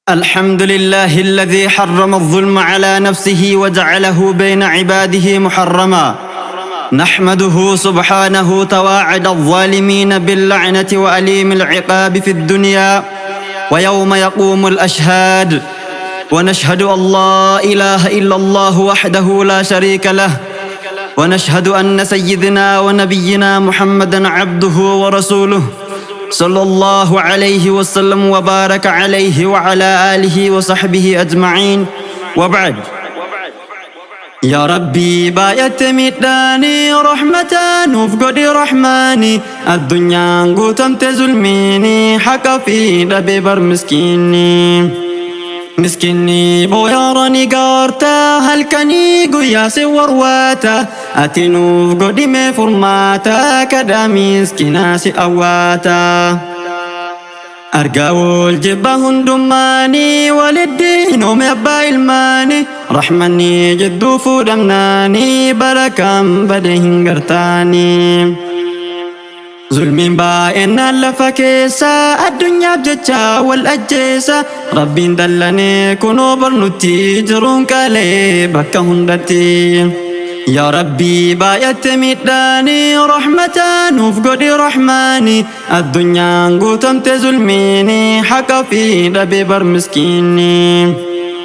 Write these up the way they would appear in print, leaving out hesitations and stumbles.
الحمد لله الذي حرم الظلم على نفسه وجعله بين عباده محرما. نحمده سبحانه تواعد الظالمين باللعنة وأليم العقاب في الدنيا ويوم يقوم الأشهاد. ونشهد أن لا إله إلا الله وحده لا شريك له، ونشهد أن سيدنا ونبينا محمدا عبده ورسوله صلى الله عليه وسلم وبارك عليه وعلى آله وصحبه أجمعين، وبعد. يا ربي بايت ميداني رحمة نفقد رحماني، الدنيا قوتمت ظلميني حق في دبيبر مسكيني بويارني قارتا هلكني قويا سورواتا أتنوف قدمي فرماتا كدا مسكينا سأواتا أرقاول جبا هندماني والدين ومبا الماني رحمني جدو فودمناني بركام بدهن قرتاني ظلمين باين اللفكيسا الدنيا بججا والأجيسا ربين دلني كنو برنوتي جرون كالي بكا هندتي. يا ربي بايت ميداني رحمة نفقد رحماني، الدنيا قوتمت ظلميني حقا في دبيبر مسكيني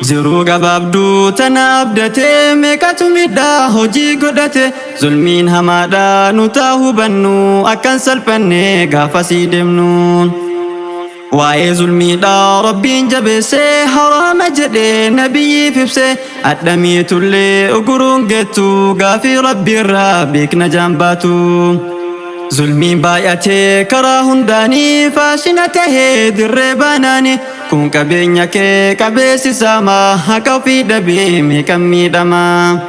زيرو قبابدو تنابدتي ميكاتو ميدا هجي قدتي ظلمين همادا نتاهو بنو أكن سلبني غافسي دمنون واي ظلمي دا ربين جبسي حرام جدي نبي فبسي أدمي تولي أقرون جتو غافي ربي رابك نجنباتو ظلمي باياتي كراهن داني فاشنته درباناني كون كبينيك كبيسي ساما حكا في دبي ميكمي دما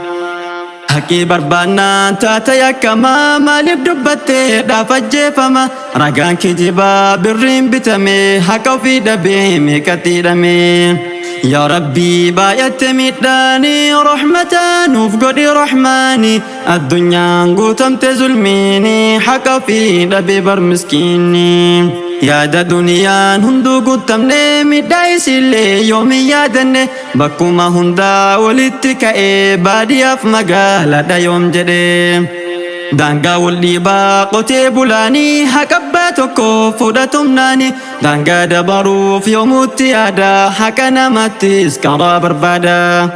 حكي بربانا تاتا يكما مالك دبتي دافجي فما رقان كجبا برين بتمي حكا في دبي ميكتي دمي. يا ربي بايت ميداني رحمة نفقد رحماني، الدنيا قوتمت ظلميني حقا في دبيبر مسكيني يا دا دنيا هندو قوتمني مدايس اللي يومي يادني بكوما هندا ولتكا بادي اف مقالة دا يوم جدي دانغا والليبا قوتي بولاني حكبا توكو فودا تمناني دانغا دبارو في يوم التيادا حكنا ماتيس كارا بربادا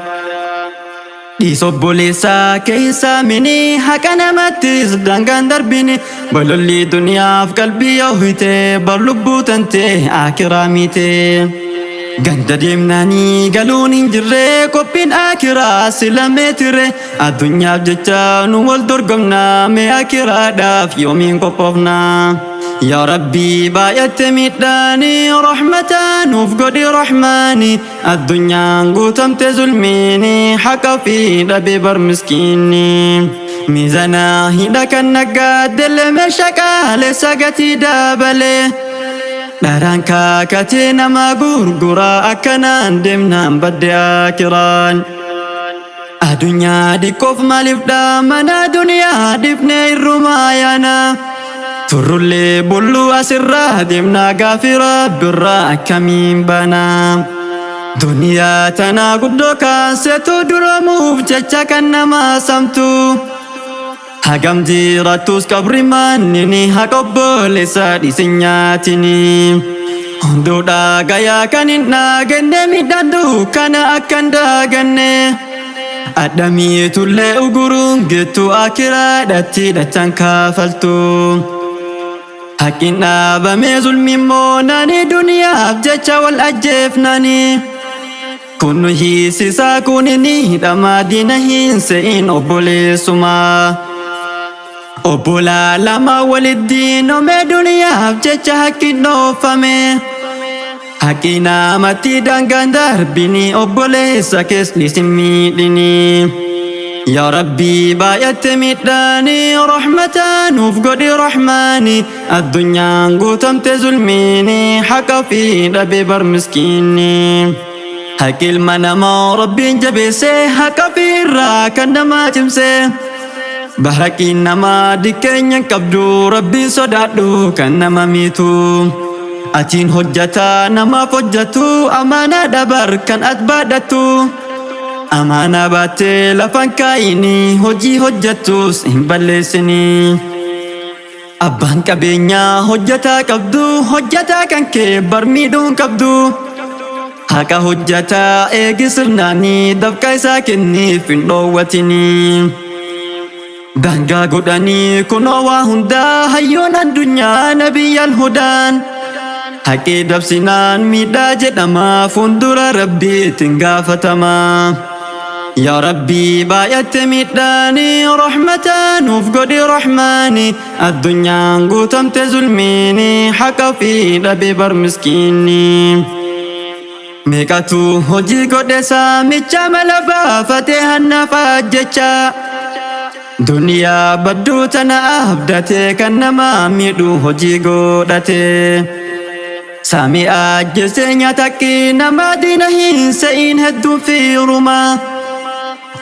دي صبوليسا كيسا مني حكنا ماتيس دانغا دربيني بلولي دنيا في قلبي يوهيتي برلبو تنتي آكراميتي ganda deemnaanii galuun hin jirre qophiin akiraa silamee ture addunyaaf jecha nu wal dorgomnaa mee akiraadhaaf yoomiin qophoofnaa. yaa rabbii baay'atte miidhaanii rahmata nuuf godhi rahmaanii, addunyaan guutamte zulmiinii haqa fi dhabe bar miskiinii miizanaa hidha kan naggaadelle meeshaa qaalessa gatii dabalee daraan kaakatee nama gurguraa akkanaan deemnaan badde akiraan. Addunyaa dhiqqoof maaliif dhaamana duniyaa dhiifnee irrumaa yaana turrullee bulluu asirraa deemnaa gaafii rabbirraa akkamiin banaa. Duniyaa tanaa guddoo kaasetu duramuuf jecha kan nama samtu hagam jiraattus qabri mannini haqa obboleessa dhiisin nyaatini hunduudha gayaa kan hin dhaaganne midhaadhu kana akkan daaganne adhamii tullee uguruun gettu akiraadhatti dachaan kaafaltu haqqin dhaabamee zulmiin moonani duniyaaf jecha wal ajjeefnani kun nu hiisisaa kun inni hidhamaa diina hin se'in obboleessumaa. Obbola lama waliddiin ome duniyaaf jecha haqqin dhoofame haqqina matti daangaan darbini obboleessa keessan miidhini. yaa rabbii baay'atte miidhaanii rahmata nuuf godhi rahmaanii, addunyaan guutamte zulmiinii haqa fi dhabe bar miskiinii haqqi ilma namaa rabbiin jabeessee haqa fi irraa kan nama cimsee bahrakin nama dikenya kabdu rabbi sodadu kan nama mitu atiin hojjataa namaaf hojjatu amaanaa dabar kan at baadhatu amaanaa baattee lafan kaayini hojii hojjatus hin balleessini abbaan qabeenyaa hojjataa qabdu hojjataa kan kee barmiidhuun qabdu haqa hojjataa eegi sirnaanii dafqa isaa kenniif hin dhoowwatini daangaa godhanii kunoo waa hundaa hayyoon addunyaa nabiyyal hudaan haqee dabsinaan miidhaa jedhama fuuldura rabbiitiin gaafatama yaa rabbii baay'atte miidhaani rahmataa nuuf godhi rahmaani addunyaan guutamte zulmiini haqa fi dhabee bar miskiinni meeqatu hojii godhe saamicha mala baafatee hannaafaa jecha duniyaa badduu tana abdate kan nama miidhu hojii godhate saamii ajjeesee nyaataqqi nama diina hin se'in hedduun fiiruma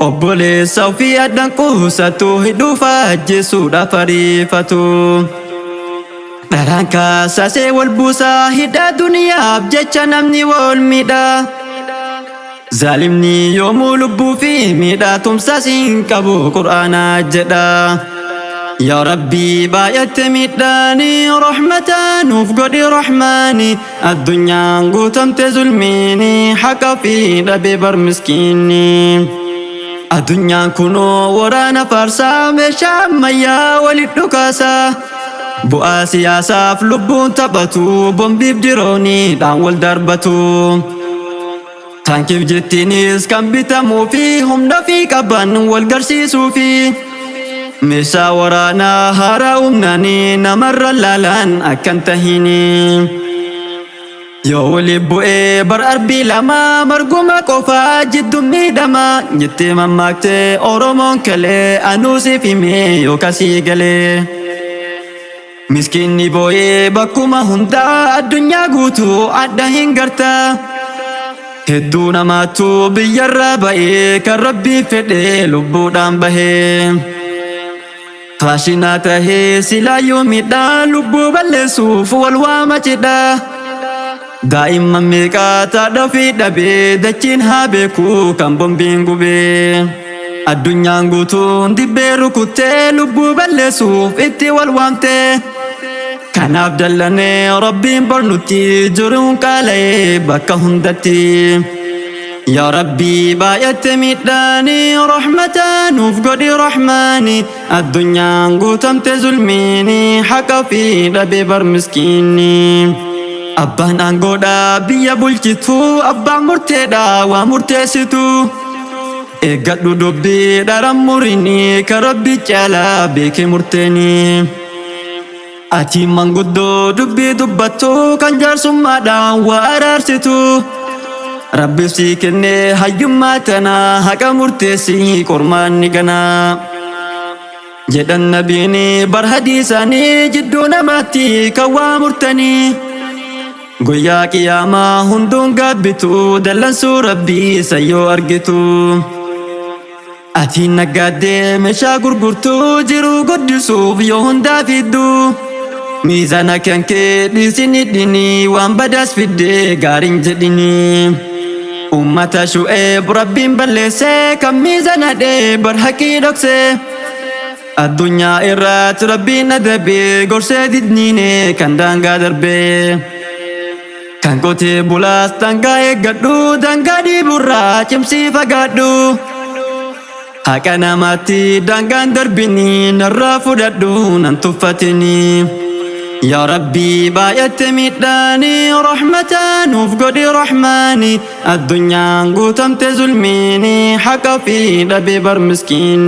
obboleessa ofii addan qusatu hidhuuf ajjeesuudhaaf ariifatu dharaan kaasasee wal buusaa hidhaa duniyaaf jecha namni wal miidha zaalimni yoomuu lubbuu fi miidhaa tumsaas hin qabu qur'aanaa jedha yaa rabbii baay'atte miidhaani rahmataa nuuf godhi rahmaani addunyaan guutamte zulmiini haqa fi dhabee bar miskiinni addunyaan kunoo waraana faarsaa meeshaa ammayyaa walit dhukaasaa bu'aa siyaasaaf lubbuun taphatu bombiif dirooniidhaan wal darbatu taankiif jettiinis kan bitamuu fi humna fi qaban wal garsiisuu fi meeshaa waraanaa haaraa humnaanii namarra laalaan akkan tahini yoo waliif bu'ee bar arbii lama marguma qofaa jidduu miidhama jettee mammaaktee oromoon kalee anuusiif himee yookasii galee miskiinni boo'ee bakkuma hundaa addunyaa guutuu adda hin gartaa hedduu namaattu biyyarraa ba'ee kan rabbii fedhee lubbuudhaan bahee faashinaa tahee silaayyuu miidhaa lubbuu balleessuuf wal waama cidhaa daa'imman meeqaa taadha fi dhabee dachiin haa beekuu kan bombiin gubee addunyaan guutuun dibbee rukuttee lubbuu balleessuuf itti wal waamtee kanaaf dallanee rabbiin barnutti jiruun qaala'ee bakka hundatti yaa rabbii baay'atte miidhaani rahmataa nuuf godhi rahmaani addunyaan guutamte zulmiini haqa fi dhabee bar miskiinni abbaan aangoodhaa biyya bulchitu abbaan murteedhaa waa murteessitu eeggadhu dubbii dharan murini kan rabbi caalaa beekee murteeni ati manguddoo dubbii dubbattu kan jaarsummaadhaan waa araarsitu rabbi si kennee hayyummaa tanaa haqa murteessii qormaanni ganaa jedhan nabiini bar hadiisaanii jidduu namaatti kan waa murtanii guyyaa qiyaamaa hunduun gaabbitu dallansuu rabbii sayyoo argitu ati naggaaddee meeshaa gurgurtuu jiruu guddisuuf yoo hundaa fidduu miizaana kan kee dhiisini dhini waan badaas fiddee gaariin jedhini ummata shu'eeb rabbiin balleessee kan miizaana dhee bar haqii dhoksee addunyaa irratti rabbiin adabee gorsee didniine kan daangaa darbee kan qotee bulaas daangaa eeggadhu daangaa dhiiburraa cimsii fagaadhu haqa namaatti daangaan darbini narraa fudhadhu nan tuffatini yaa rabbii baay'atte miidhaani rahmataa nuuf godhi rahmaani addunyaan guutamte zulmiini haqa fi dhabee bar miskiin